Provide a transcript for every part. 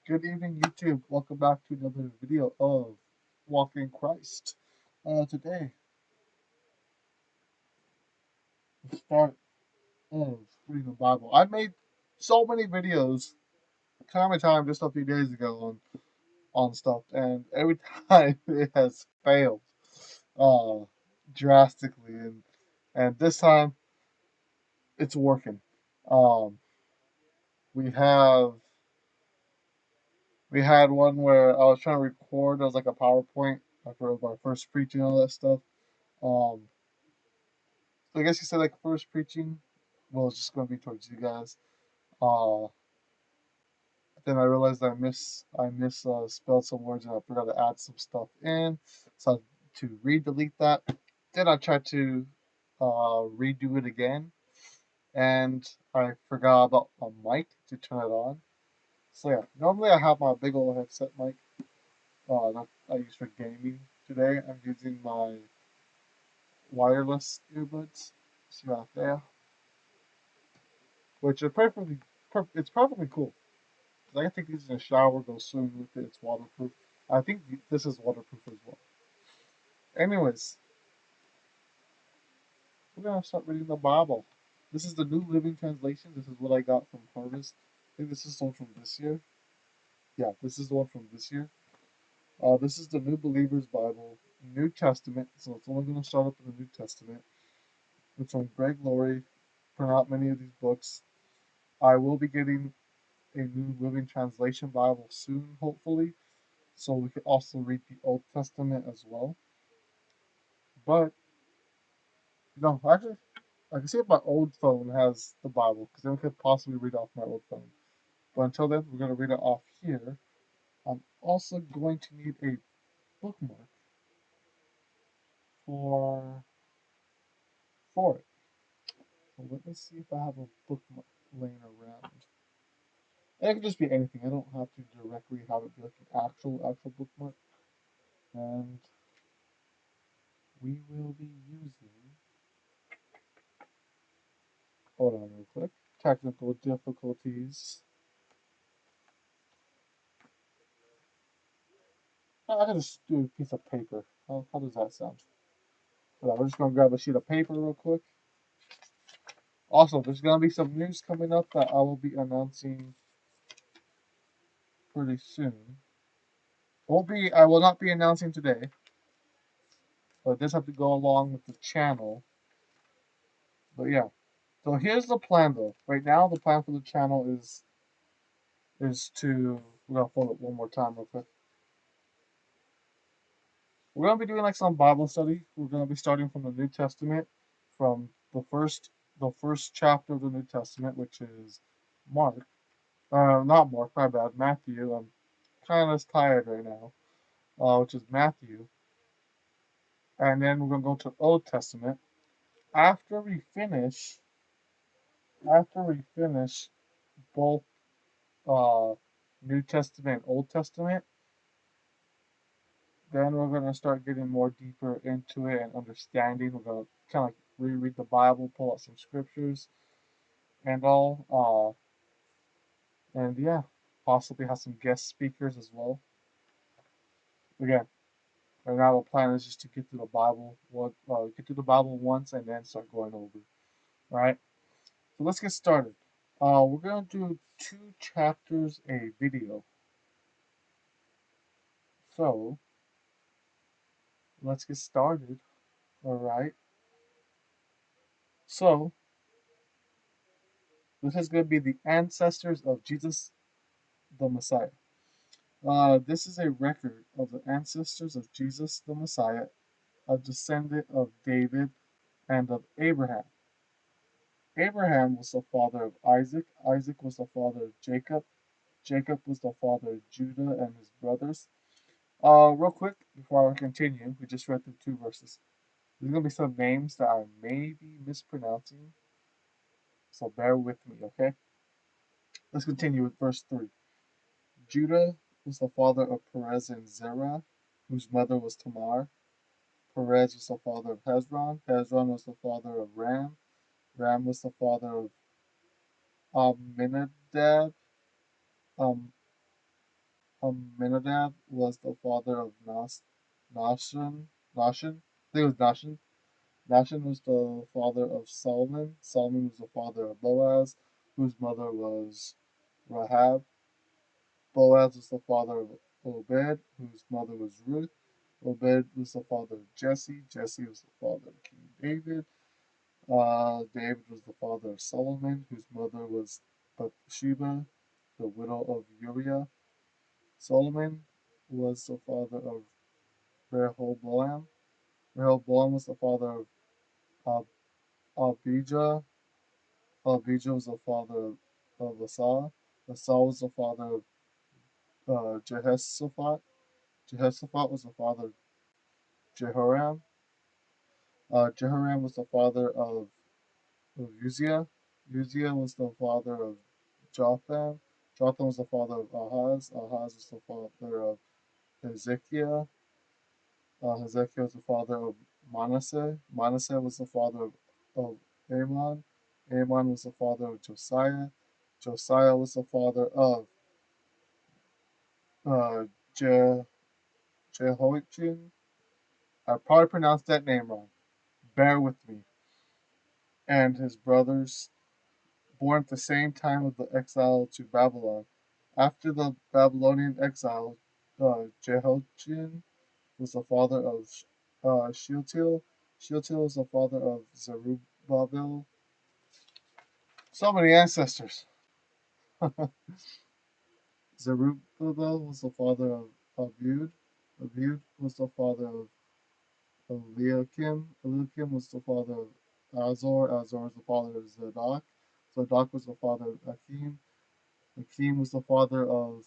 Good evening, YouTube. Welcome back to another video of Walking Christ. Today, the start of reading the Bible. I made so many videos, time and time, just a few days ago on stuff, and every time it has failed, uh, drastically, and this time it's working. Um, we have we had one where I was trying to record as like a PowerPoint after my first preaching and all that stuff. Um, So I guess you said like first preaching. Well, it's just gonna be towards you guys. Uh, then I realized I spelled some words and I forgot to add some stuff in. So to delete that. Then I tried to redo it again, and I forgot about my mic to turn it on. So yeah, normally I have my big old headset mic that I use for gaming. Today I'm using my wireless earbuds. See right there, which are it's perfectly cool. I can take these in the shower, go swimming with it. It's waterproof. I think this is waterproof as well. Anyways, we're gonna start reading the Bible. This is the New Living Translation. This is what I got from Harvest. I think this is the one from this year. Yeah, this is the one from this year. This is the New Believer's Bible, New Testament. So it's only gonna start up in the New Testament. It's from Greg Laurie. Print out many of these books. I will be getting a New Living Translation Bible soon, hopefully, so we can also read the Old Testament as well. But actually, I can see if my old phone has the Bible, because then we could possibly read off my old phone. But until then, we're going to read it off here. I'm also going to need a bookmark for it. So let me see if I have a bookmark laying around. And it could just be anything. I don't have to directly have it be like an actual bookmark. And we will be using. Hold on real quick. Technical difficulties. I can just do a piece of paper. How does that sound? We're just gonna grab a sheet of paper real quick. Also, there's gonna be some news coming up that I will be announcing pretty soon. I will not be announcing today, but this have to go along with the channel. But yeah. So here's the plan though. Right now the plan for the channel is to we're gonna fold it one more time real quick. We're gonna be doing like some Bible study. We're gonna be starting from the New Testament, from the first chapter of the New Testament, which is Mark. Not Mark, my bad, Matthew. I'm kind of tired right now, which is Matthew. And then we're going to go to Old Testament. After we finish, after we finish both uh, New Testament and Old Testament, then we're going to start getting more deeper into it and understanding. We're going to kind of like reread the Bible, pull out some scriptures and all. And yeah, possibly have some guest speakers as well. Again, right now the plan is just to get through the Bible, get through the Bible once, and then start going over. All right. So let's get started. We're gonna do 2 chapters a video. So let's get started. All right. So this is gonna be the ancestors of Jesus the Messiah. This is a record of the ancestors of Jesus the Messiah, a descendant of David and of Abraham. Abraham was the father of Isaac. Isaac was the father of Jacob. Jacob was the father of Judah and his brothers. Real quick, before I continue, we just read through 2 verses. There's gonna be some names that I may be mispronouncing, so bear with me, okay? Let's continue with verse 3. Judah was the father of Perez and Zerah, whose mother was Tamar. Perez was the father of Hezron. Hezron was the father of Ram. Ram was the father of Amminadab. Um, Amminadab was the father of Nahshon. Nahshon? I think it was Nahshon. Nahshon was the father of Solomon. Solomon was the father of Boaz, whose mother was Rahab. Boaz was the father of Obed, whose mother was Ruth. Obed was the father of Jesse. Jesse was the father of King David. David was the father of Solomon, whose mother was Bathsheba, the widow of Uriah. Solomon was the father of Rehoboam. Rehoboam was the father of Abijah. Abijah was the father of Asa. Asa was the father of Jehoshaphat. Jehoshaphat was the father of Jehoram. Jehoram was the father of Uzziah. Uzziah was the father of Jotham. Jotham was the father of Ahaz. Ahaz was the father of Hezekiah. Hezekiah was the father of Manasseh. Manasseh was the father of Amon. Amon was the father of Josiah. Josiah was the father of uh, Je- Jehoiachin. I probably pronounced that name wrong. Bear with me. And his brothers, born at the same time of the exile to Babylon. After the Babylonian exile, Jehoiachin was the father of Shealtiel. Shealtiel was the father of Zerubbabel. So many ancestors. Zerubbabel was the father of Abud. Abud was the father of Eliakim. Eliakim was the father of Azor. Azor was the father of Zadok. Zadok was the father of Akim. Akim was the father of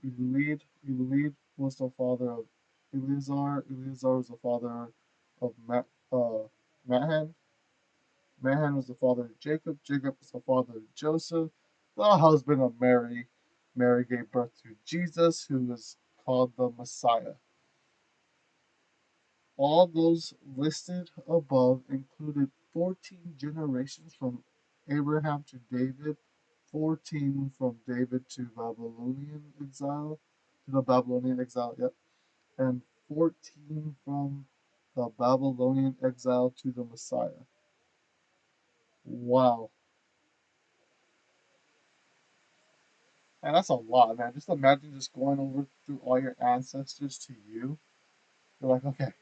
Eluid. Eluid was the father of Eleazar. Eleazar was the father of Mahan. Mahan was the father of Jacob. Jacob was the father of Joseph, the husband of Mary. Mary gave birth to Jesus, who was called the Messiah. All those listed above included 14 generations from Abraham to David, 14 from David to the Babylonian exile, yep, and 14 from the Babylonian exile to the Messiah. Wow. And that's a lot, man. Just imagine just going over through all your ancestors to you. You're like, okay,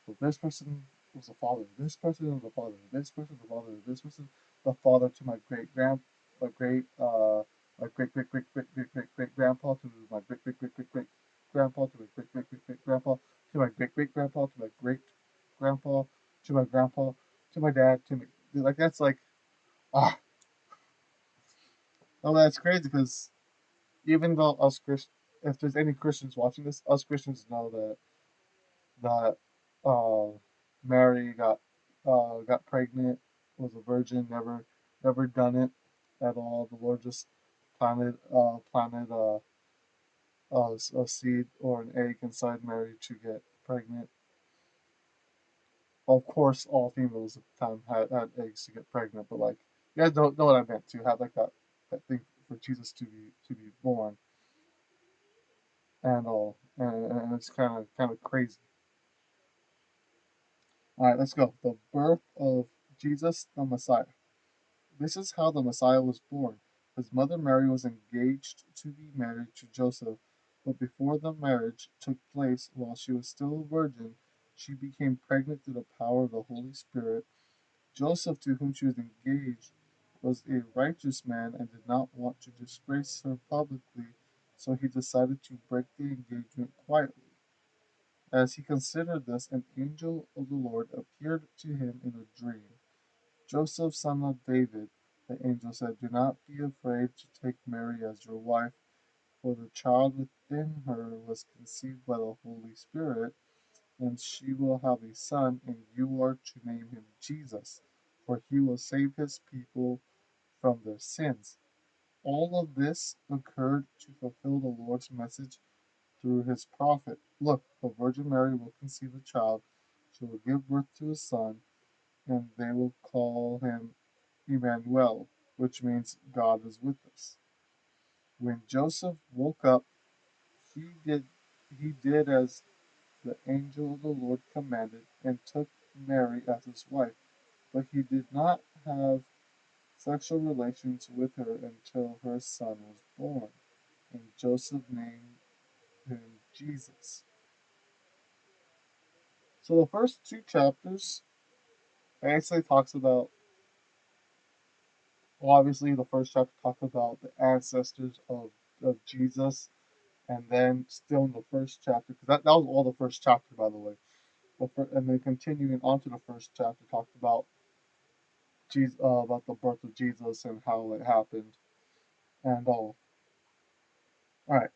so this person was the father, this person was the father, this person was the father, this person the father to my great great grandpa to my great grandpa to my great grandpa to my great grandpa to my great grandpa to my grandpa to my dad to me. Like that's like ah, oh that's crazy because even though us Christians, if there's any Christians watching this, us Christians know that Mary got pregnant, was a virgin, never done it at all. The Lord just planted a seed or an egg inside Mary to get pregnant. Of course, all females at the time had eggs to get pregnant, but like you guys don't know what I meant to have like that thing for Jesus to be born and all, and it's kind of crazy. All right, let's go. The birth of Jesus the Messiah. This is how the Messiah was born. His mother Mary was engaged to be married to Joseph, but before the marriage took place, while she was still a virgin, she became pregnant through the power of the Holy Spirit. Joseph, to whom she was engaged, was a righteous man and did not want to disgrace her publicly, so he decided to break the engagement quietly. As he considered this, an angel of the Lord appeared to him in a dream. Joseph, son of David, the angel said, do not be afraid to take Mary as your wife, for the child within her was conceived by the Holy Spirit, and she will have a son, and you are to name him Jesus, for he will save his people from their sins. All of this occurred to fulfill the Lord's message through his prophet. Look, the Virgin Mary will conceive a child, she will give birth to a son, and they will call him Emmanuel, which means God is with us. When Joseph woke up, he did he did as the angel of the Lord commanded, and took Mary as his wife. But he did not have sexual relations with her until her son was born, and Joseph named him Jesus. So the first two chapters basically talks about, well, obviously the first chapter talks about the ancestors of Jesus, and then still in the first chapter, because that was all the first chapter, by the way. And then continuing on to the first chapter talked about about the birth of Jesus and how it happened and all. All right.